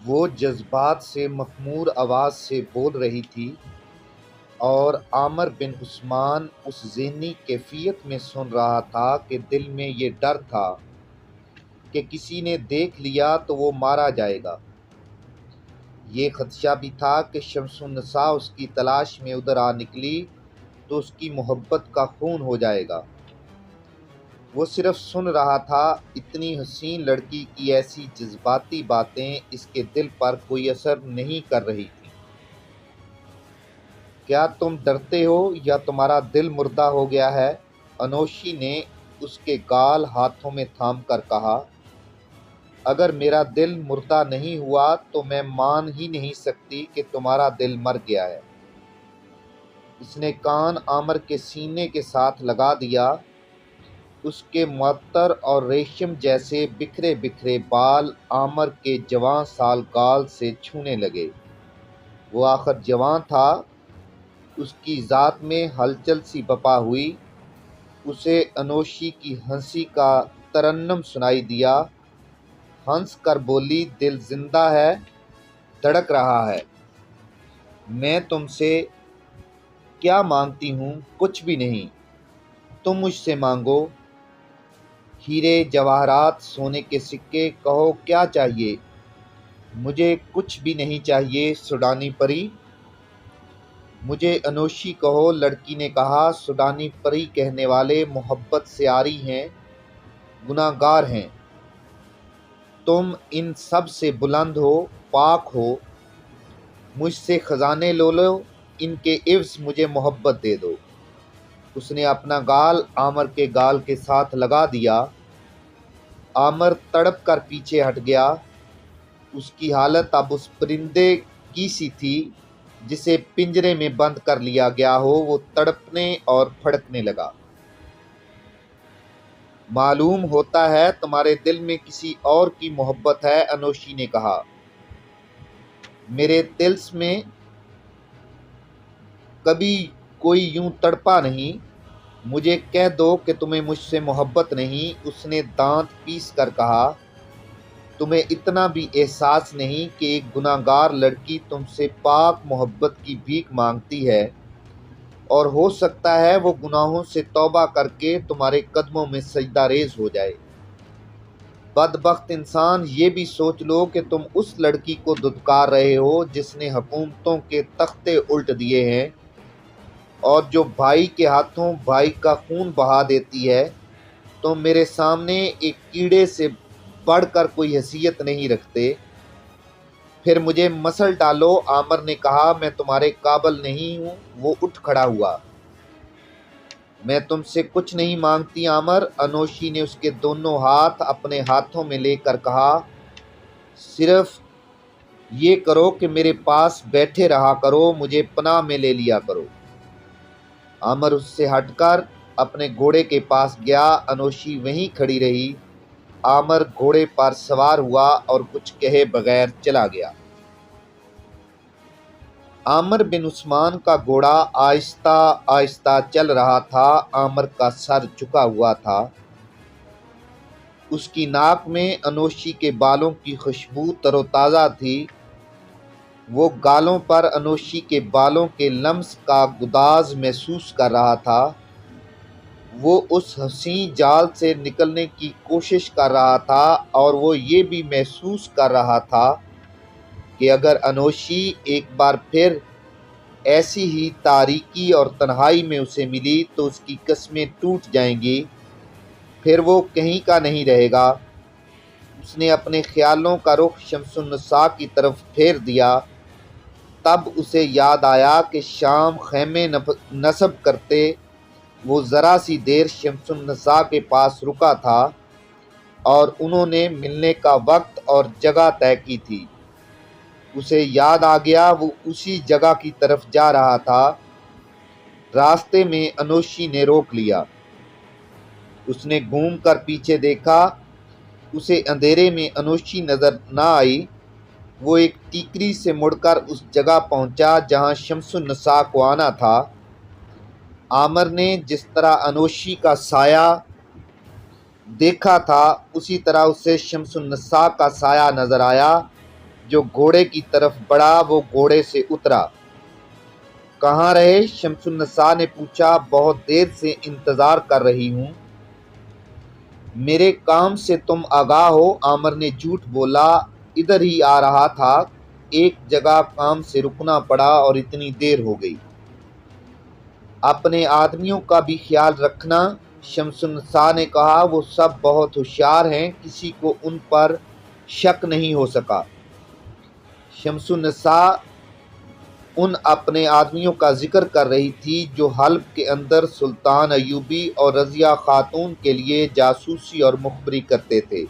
وہ جذبات سے مخمور آواز سے بول رہی تھی اور عامر بن عثمان اس ذہنی کیفیت میں سن رہا تھا کہ دل میں یہ ڈر تھا کہ کسی نے دیکھ لیا تو وہ مارا جائے گا۔ یہ خدشہ بھی تھا کہ شمس النساء اس کی تلاش میں ادھر آ نکلی تو اس کی محبت کا خون ہو جائے گا۔ وہ صرف سن رہا تھا، اتنی حسین لڑکی کی ایسی جذباتی باتیں اس کے دل پر کوئی اثر نہیں کر رہی تھیں۔ کیا تم ڈرتے ہو یا تمہارا دل مردہ ہو گیا ہے؟ انوشی نے اس کے گال ہاتھوں میں تھام کر کہا۔ اگر میرا دل مردہ نہیں ہوا تو میں مان ہی نہیں سکتی کہ تمہارا دل مر گیا ہے۔ اس نے کان عامر کے سینے کے ساتھ لگا دیا۔ اس کے معطر اور ریشم جیسے بکھرے بکھرے بال عامر کے جوان سال گال سے چھونے لگے۔ وہ آخر جوان تھا، اس کی ذات میں ہلچل سی بپا ہوئی۔ اسے انوشی کی ہنسی کا ترنم سنائی دیا۔ ہنس کر بولی، دل زندہ ہے، دھڑک رہا ہے۔ میں تم سے کیا مانگتی ہوں؟ کچھ بھی نہیں۔ تم مجھ سے مانگو، ہیرے جواہرات، سونے کے سکے، کہو کیا چاہیے؟ مجھے کچھ بھی نہیں چاہیے سوڈانی پری، مجھے انوشی کہو۔ لڑکی نے کہا، سوڈانی پری کہنے والے محبت سے عاری ہیں، گناہ گار ہیں۔ تم ان سب سے بلند ہو، پاک ہو۔ مجھ سے خزانے لو، ان کے عوض مجھے محبت دے دو۔ اس نے اپنا گال عامر کے گال کے ساتھ لگا دیا۔ عامر تڑپ کر پیچھے ہٹ گیا۔ اس کی حالت اب اس پرندے کی سی تھی جسے پنجرے میں بند کر لیا گیا ہو۔ وہ تڑپنے اور پھڑکنے لگا۔ معلوم ہوتا ہے تمہارے دل میں کسی اور کی محبت ہے، انوشی نے کہا۔ میرے دل میں کبھی کوئی یوں تڑپا نہیں۔ مجھے کہہ دو کہ تمہیں مجھ سے محبت نہیں۔ اس نے دانت پیس کر کہا، تمہیں اتنا بھی احساس نہیں کہ ایک گناہ گار لڑکی تم سے پاک محبت کی بھیک مانگتی ہے، اور ہو سکتا ہے وہ گناہوں سے توبہ کر کے تمہارے قدموں میں سجدہ ریز ہو جائے۔ بدبخت انسان، یہ بھی سوچ لو کہ تم اس لڑکی کو دھتکار رہے ہو جس نے حکومتوں کے تختے الٹ دیے ہیں اور جو بھائی کے ہاتھوں بھائی کا خون بہا دیتی ہے۔ تم میرے سامنے ایک کیڑے سے بڑھ کر کوئی حیثیت نہیں رکھتے۔ پھر مجھے مسل ڈالو، عامر نے کہا۔ میں تمہارے قابل نہیں ہوں۔ وہ اٹھ کھڑا ہوا۔ میں تم سے کچھ نہیں مانگتی عامر، انوشی نے اس کے دونوں ہاتھ اپنے ہاتھوں میں لے کر کہا۔ صرف یہ کرو کہ میرے پاس بیٹھے رہا کرو، مجھے پناہ میں لے لیا کرو۔ عامر اس سے ہٹ کر اپنے گھوڑے کے پاس گیا۔ انوشی وہیں کھڑی رہی۔ عامر گھوڑے پر سوار ہوا اور کچھ کہے بغیر چلا گیا۔ عامر بن عثمان کا گھوڑا آہستہ آہستہ چل رہا تھا۔ عامر کا سر جھکا ہوا تھا۔ اس کی ناک میں انوشی کے بالوں کی خوشبو تر و تازہ تھی۔ وہ گالوں پر انوشی کے بالوں کے لمس کا گداز محسوس کر رہا تھا۔ وہ اس حسین جال سے نکلنے کی کوشش کر رہا تھا اور وہ یہ بھی محسوس کر رہا تھا کہ اگر انوشی ایک بار پھر ایسی ہی تاریکی اور تنہائی میں اسے ملی تو اس کی قسمیں ٹوٹ جائیں گی، پھر وہ کہیں کا نہیں رہے گا۔ اس نے اپنے خیالوں کا رخ شمس النساء کی طرف پھیر دیا۔ تب اسے یاد آیا کہ شام خیمے نصب کرتے وہ ذرا سی دیر شمس النساء کے پاس رکا تھا اور انہوں نے ملنے کا وقت اور جگہ طے کی تھی۔ اسے یاد آ گیا، وہ اسی جگہ کی طرف جا رہا تھا۔ راستے میں انوشی نے روک لیا۔ اس نے گھوم کر پیچھے دیکھا۔ اسے اندھیرے میں انوشی نظر نہ آئی۔ وہ ایک ٹیکری سے مڑ کر اس جگہ پہنچا جہاں شمس النساء کو آنا تھا۔ عامر نے جس طرح انوشی کا سایہ دیکھا تھا اسی طرح اسے شمس النساء کا سایہ نظر آیا جو گھوڑے کی طرف بڑھا وہ گھوڑے سے اترا۔ کہاں رہے؟ شمس النساء نے پوچھا۔ بہت دیر سے انتظار کر رہی ہوں۔ میرے کام سے تم آگاہ ہو؟ عامر نے جھوٹ بولا۔ ادھر ہی آ رہا تھا، ایک جگہ کام سے رکنا پڑا اور اتنی دیر ہو گئی۔ اپنے آدمیوں کا بھی خیال رکھنا، شمس النساء نے کہا۔ وہ سب بہت ہوشیار ہیں، کسی کو ان پر شک نہیں ہو سکا۔ شمس النساء ان اپنے آدمیوں کا ذکر کر رہی تھی جو حلب کے اندر سلطان ایوبی اور رضیہ خاتون کے لیے جاسوسی اور مخبری کرتے تھے۔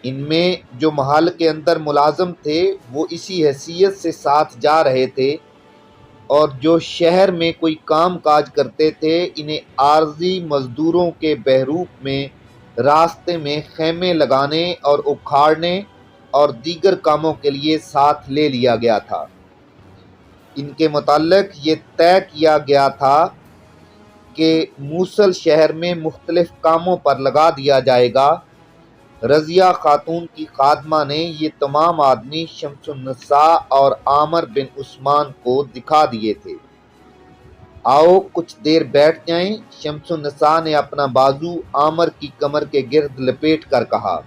ان میں جو محل کے اندر ملازم تھے وہ اسی حیثیت سے ساتھ جا رہے تھے، اور جو شہر میں کوئی کام کاج کرتے تھے انہیں عارضی مزدوروں کے بحروپ میں راستے میں خیمے لگانے اور اکھاڑنے اور دیگر کاموں کے لیے ساتھ لے لیا گیا تھا۔ ان کے متعلق یہ طے کیا گیا تھا کہ موصل شہر میں مختلف کاموں پر لگا دیا جائے گا۔ رضیہ خاتون کی خادمہ نے یہ تمام آدمی شمس النساء اور عامر بن عثمان کو دکھا دیے تھے۔ آؤ کچھ دیر بیٹھ جائیں، شمس النساء نے اپنا بازو عامر کی کمر کے گرد لپیٹ کر کہا۔